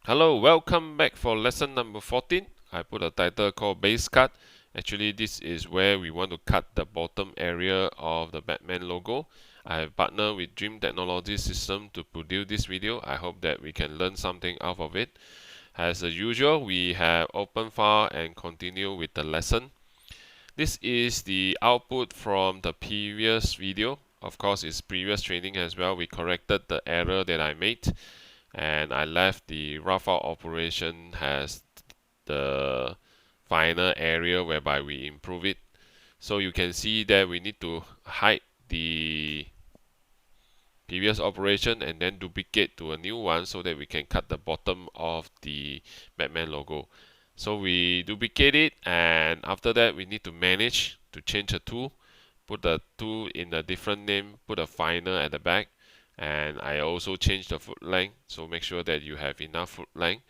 Hello, welcome back for lesson number 14. I put a title called base cut. Actually, this is where we want to cut the bottom area of the Batman logo. I have partnered with Dream Technology System to produce this video. I hope that we can learn something out of it. As usual, we have open file and continue with the lesson. This is the output from the previous video. Of course, it's previous training as well. We corrected the error that I made, and I left the rough out operation as the final area whereby we improve it. So you can see that we need to hide the previous operation and then duplicate to a new one so that we can cut the bottom of the Batman logo. So we duplicate it, and after that we need to manage to change the tool, put the tool in a different name, put a final at the back, and I also change the foot length, so make sure that you have enough foot length,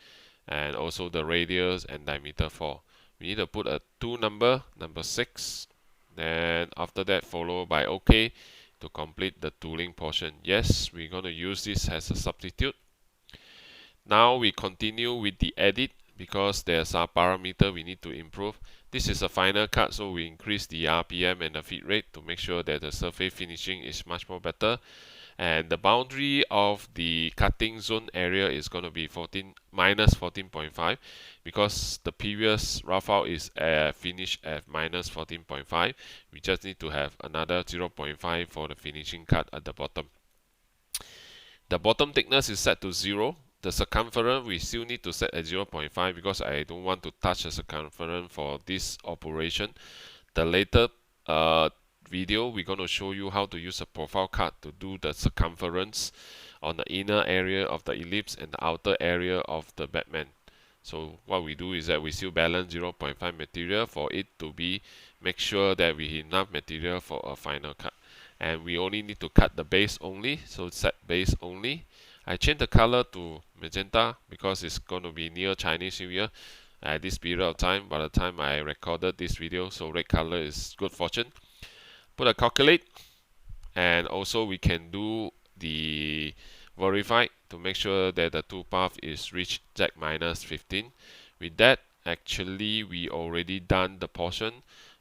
and also the radius and diameter for. We need to put a tool number 6, then after that follow by OK to complete the tooling portion. Yes, we're going to use this as a substitute. Now we continue with the edit because there's a parameter we need to improve. This is a final cut, so we increase the RPM and the feed rate to make sure that the surface finishing is much more better. And the boundary of the cutting zone area is going to be minus 14.5 because the previous rough out is finished at minus 14.5. We just need to have another 0.5 for the finishing cut at the bottom. The bottom thickness is set to 0. The circumference we still need to set at 0.5 because I don't want to touch the circumference for this operation. The later video, we're going to show you how to use a profile cut to do the circumference on the inner area of the ellipse and the outer area of the Batman. So what we do is that we still balance 0.5 material for it to be, make sure that we have enough material for a final cut. And we only need to cut the base only, so set base only. I changed the color to magenta because it's going to be near Chinese New Year at this period of time by the time I recorded this video, so red color is good fortune. Put a calculate, and also we can do the verify to make sure that the toolpath is reached Z minus 15. With that, actually we already done the portion.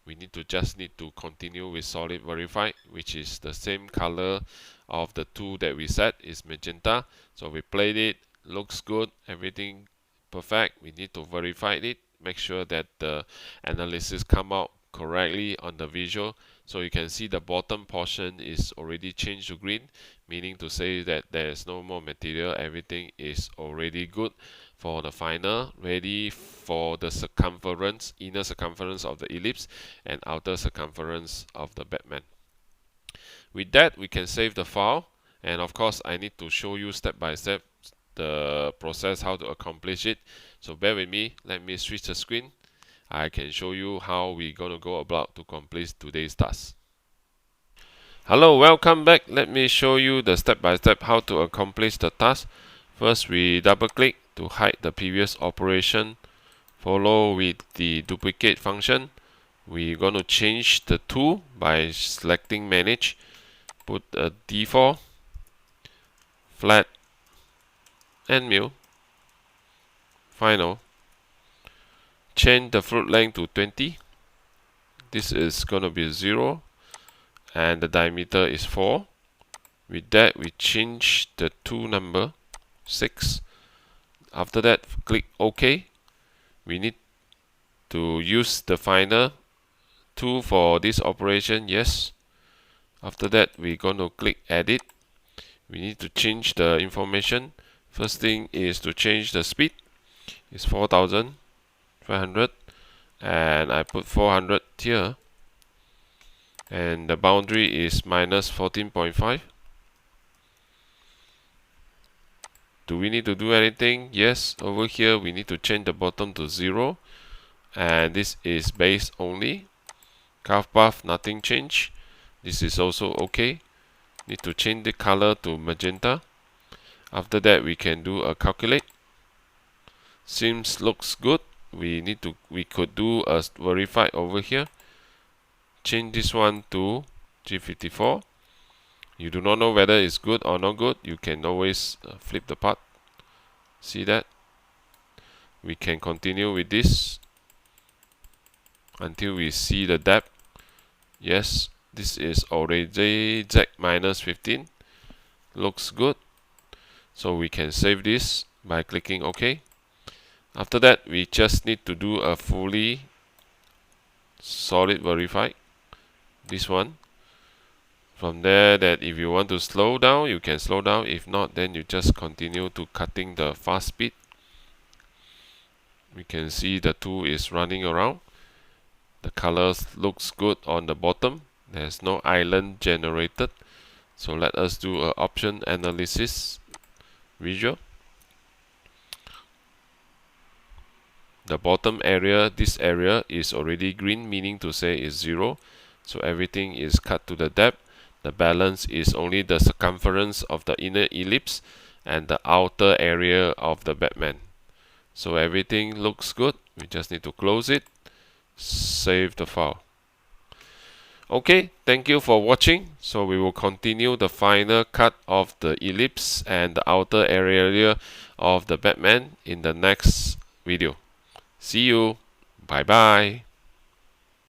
We just need to continue with solid verify, which is the same color of the tool that we set is magenta. So we played it, looks good, everything perfect. We need to verify it, make sure that the analysis come out correctly on the visual. So you can see the bottom portion is already changed to green, meaning to say that there is no more material, everything is already good for the final, ready for the circumference, inner circumference of the ellipse and outer circumference of the Batman. With that, we can save the file, and of course I need to show you step by step the process how to accomplish it. So bear with me, let me switch the screen. I can show you how we're going to go about to complete today's task. Hello, welcome back. Let me show you the step by step how to accomplish the task. First, we double click to hide the previous operation. Follow with the duplicate function. We're going to change the tool by selecting manage. Put a default, flat, and mill. Final. Change the foot length to 20. This is going to be 0. And the diameter is 4. With that, we change the tool number 6. After that, click OK. We need to use the final tool for this operation. Yes. After that, we're going to click edit. We need to change the information. First thing is to change the speed. It's 4,500, and I put 400 here. And the boundary is minus 14.5. Do we need to do anything? Yes, over here we need to change the bottom to 0, and this is base only. Curve path, nothing change. This is also okay. Need to change the color to magenta. After that, we can do a calculate. Seems looks good. We could do a verify over here. Change this one to 354. You do not know whether it's good or not good. You can always flip the part. See that? We can continue with this until we see the depth. Yes, this is already Z minus 15. Looks good. So we can save this by clicking OK. After that, we just need to do a fully solid verify. This one. From there, that if you want to slow down, you can slow down. If not, then you just continue to cutting the fast speed. We can see the tool is running around. The colors looks good on the bottom. There's no island generated. So let us do an option analysis visual. The bottom area, this area is already green, meaning to say is 0. So everything is cut to the depth. The balance is only the circumference of the inner ellipse and the outer area of the Batman. So everything looks good. We just need to close it, save the file. Okay, thank you for watching. So we will continue the final cut of the ellipse and the outer area of the Batman in the next video. See you. Bye bye.